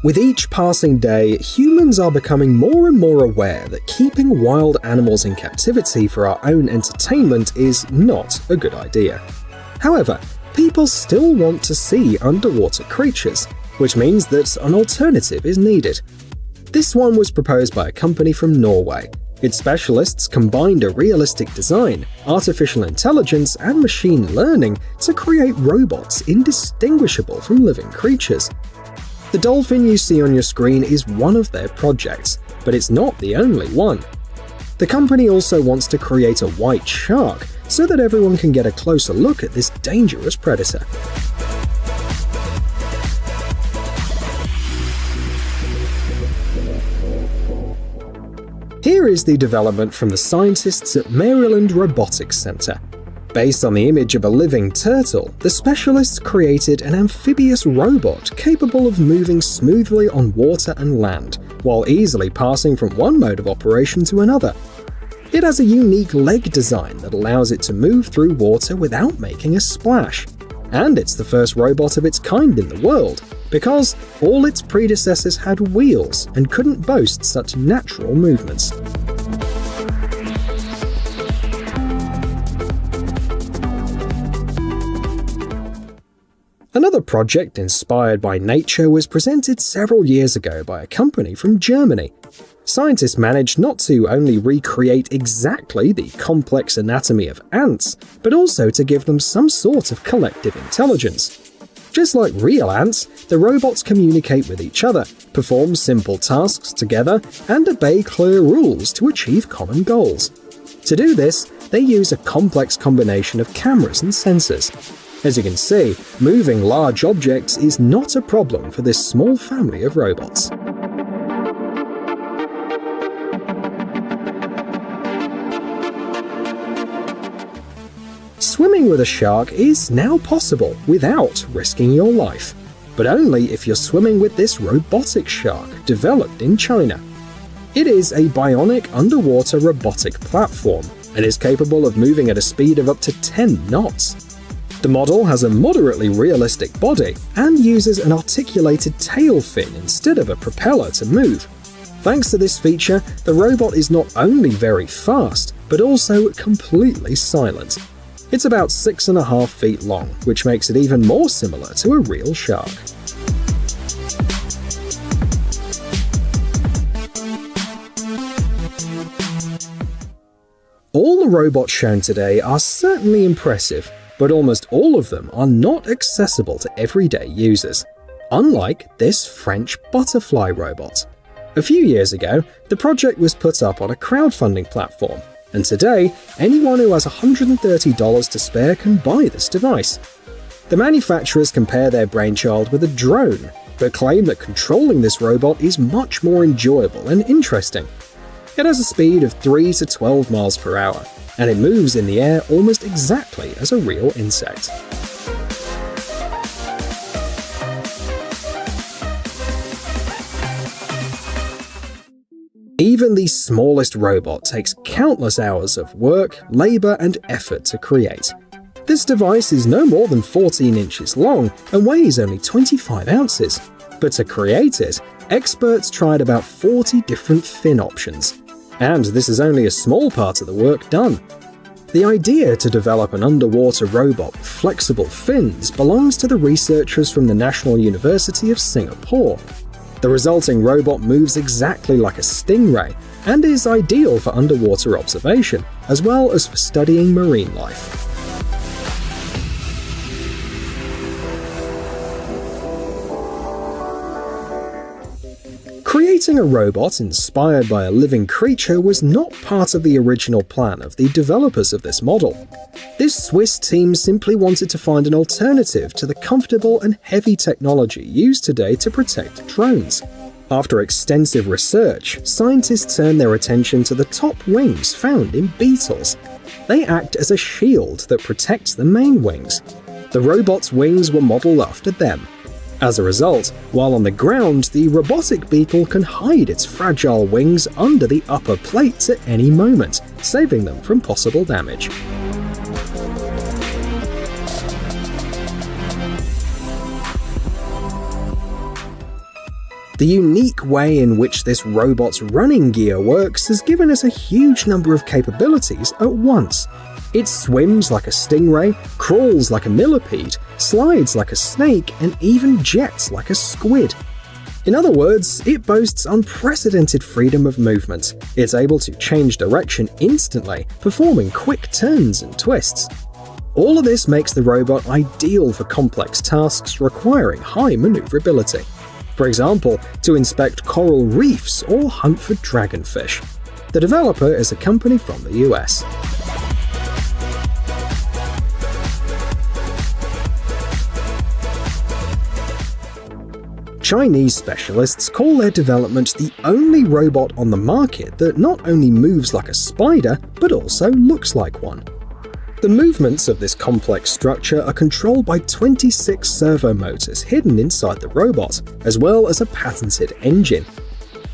With each passing day, humans are becoming more and more aware that keeping wild animals in captivity for our own entertainment is not a good idea. However, people still want to see underwater creatures, which means that an alternative is needed. This one was proposed by a company from Norway. Its specialists combined a realistic design, artificial intelligence, and machine learning to create robots indistinguishable from living creatures. The dolphin you see on your screen is one of their projects, but it's not the only one. The company also wants to create a white shark so that everyone can get a closer look at this dangerous predator. Here is the development from the scientists at Maryland Robotics Center. Based on the image of a living turtle, the specialists created an amphibious robot capable of moving smoothly on water and land, while easily passing from one mode of operation to another. It has a unique leg design that allows it to move through water without making a splash. And it's the first robot of its kind in the world, because all its predecessors had wheels and couldn't boast such natural movements. Another project inspired by nature was presented several years ago by a company from Germany. Scientists managed not to only recreate exactly the complex anatomy of ants, but also to give them some sort of collective intelligence. Just like real ants, the robots communicate with each other, perform simple tasks together, and obey clear rules to achieve common goals. To do this, they use a complex combination of cameras and sensors. As you can see, moving large objects is not a problem for this small family of robots. Swimming with a shark is now possible without risking your life, but only if you're swimming with this robotic shark developed in China. It is a bionic underwater robotic platform and is capable of moving at a speed of up to 10 knots. The model has a moderately realistic body and uses an articulated tail fin instead of a propeller to move. Thanks to this feature, the robot is not only very fast, but also completely silent. It's about 6.5 feet long, which makes it even more similar to a real shark. All the robots shown today are certainly impressive, but almost all of them are not accessible to everyday users, unlike this French butterfly robot. A few years ago, the project was put up on a crowdfunding platform, and today, anyone who has $130 to spare can buy this device. The manufacturers compare their brainchild with a drone, but claim that controlling this robot is much more enjoyable and interesting. It has a speed of 3 to 12 miles per hour, and it moves in the air almost exactly as a real insect. Even the smallest robot takes countless hours of work, labor, and effort to create. This device is no more than 14 inches long and weighs only 25 ounces. But to create it, experts tried about 40 different fin options. And this is only a small part of the work done. The idea to develop an underwater robot with flexible fins belongs to the researchers from the National University of Singapore. The resulting robot moves exactly like a stingray and is ideal for underwater observation, as well as for studying marine life. Creating a robot inspired by a living creature was not part of the original plan of the developers of this model. This Swiss team simply wanted to find an alternative to the comfortable and heavy technology used today to protect drones. After extensive research, scientists turned their attention to the top wings found in beetles. They act as a shield that protects the main wings. The robot's wings were modeled after them. As a result, while on the ground, the robotic beetle can hide its fragile wings under the upper plates at any moment, saving them from possible damage. The unique way in which this robot's running gear works has given us a huge number of capabilities at once. It swims like a stingray, crawls like a millipede, slides like a snake, and even jets like a squid. In other words, it boasts unprecedented freedom of movement. It's able to change direction instantly, performing quick turns and twists. All of this makes the robot ideal for complex tasks requiring high maneuverability. For example, to inspect coral reefs or hunt for dragonfish. The developer is a company from the US. Chinese specialists call their development the only robot on the market that not only moves like a spider, but also looks like one. The movements of this complex structure are controlled by 26 servo motors hidden inside the robot, as well as a patented engine.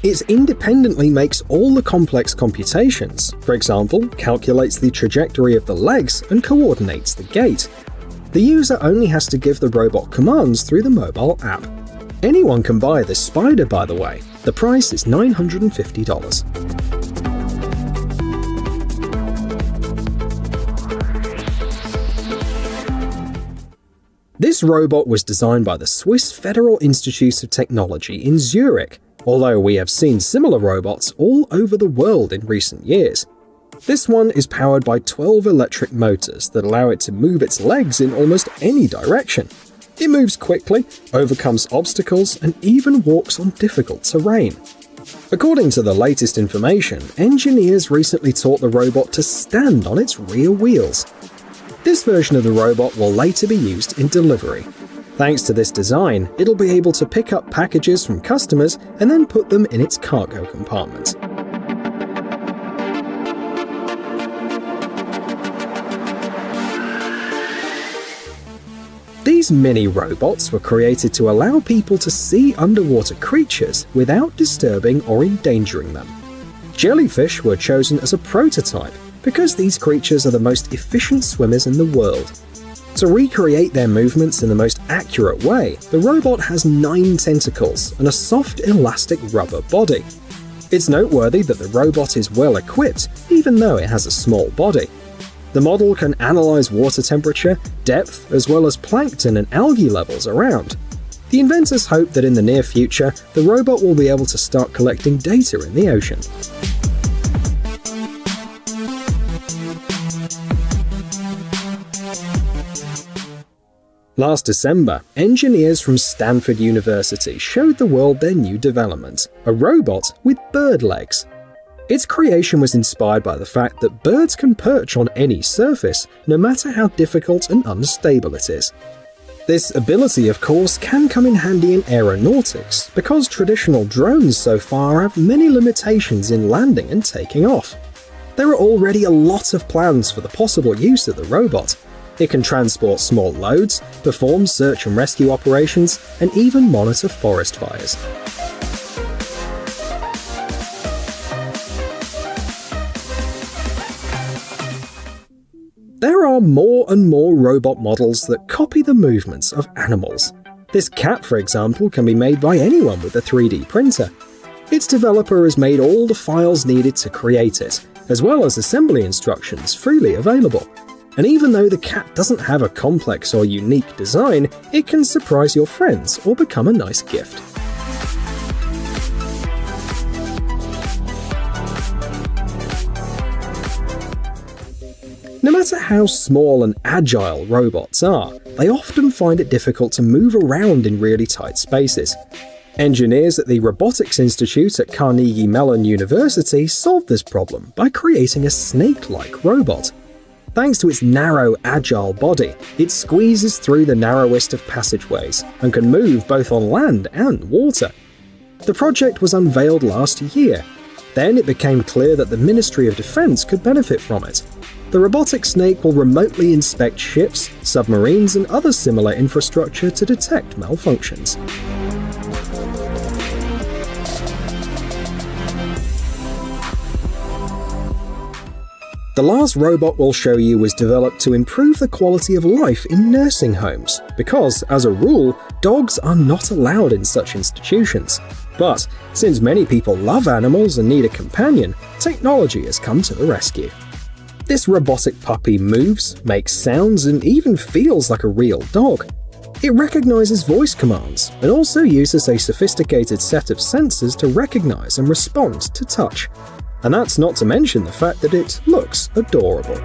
It independently makes all the complex computations, for example, calculates the trajectory of the legs and coordinates the gait. The user only has to give the robot commands through the mobile app. Anyone can buy this spider, by the way. The price is $950. This robot was designed by the Swiss Federal Institute of Technology in Zurich, although we have seen similar robots all over the world in recent years. This one is powered by 12 electric motors that allow it to move its legs in almost any direction. It moves quickly, overcomes obstacles, and even walks on difficult terrain. According to the latest information, engineers recently taught the robot to stand on its rear wheels. This version of the robot will later be used in delivery. Thanks to this design, it'll be able to pick up packages from customers and then put them in its cargo compartment. These mini-robots were created to allow people to see underwater creatures without disturbing or endangering them. Jellyfish were chosen as a prototype because these creatures are the most efficient swimmers in the world. To recreate their movements in the most accurate way, the robot has 9 tentacles and a soft, elastic rubber body. It's noteworthy that the robot is well equipped, even though it has a small body. The model can analyze water temperature, depth, as well as plankton and algae levels around. The inventors hope that in the near future, the robot will be able to start collecting data in the ocean. Last December, engineers from Stanford University showed the world their new development, a robot with bird legs. Its creation was inspired by the fact that birds can perch on any surface, no matter how difficult and unstable it is. This ability, of course, can come in handy in aeronautics, because traditional drones so far have many limitations in landing and taking off. There are already a lot of plans for the possible use of the robot. It can transport small loads, perform search and rescue operations, and even monitor forest fires. There are more and more robot models that copy the movements of animals. This cat, for example, can be made by anyone with a 3D printer. Its developer has made all the files needed to create it, as well as assembly instructions freely available. And even though the cat doesn't have a complex or unique design, it can surprise your friends or become a nice gift. No matter how small and agile robots are, they often find it difficult to move around in really tight spaces. Engineers at the Robotics Institute at Carnegie Mellon University solved this problem by creating a snake-like robot. Thanks to its narrow, agile body, it squeezes through the narrowest of passageways and can move both on land and water. The project was unveiled last year. Then it became clear that the Ministry of Defense could benefit from it. The robotic snake will remotely inspect ships, submarines, and other similar infrastructure to detect malfunctions. The last robot we'll show you was developed to improve the quality of life in nursing homes, because, as a rule, dogs are not allowed in such institutions. But, since many people love animals and need a companion, technology has come to the rescue. This robotic puppy moves, makes sounds, and even feels like a real dog. It recognizes voice commands, and also uses a sophisticated set of sensors to recognize and respond to touch. And that's not to mention the fact that it looks adorable.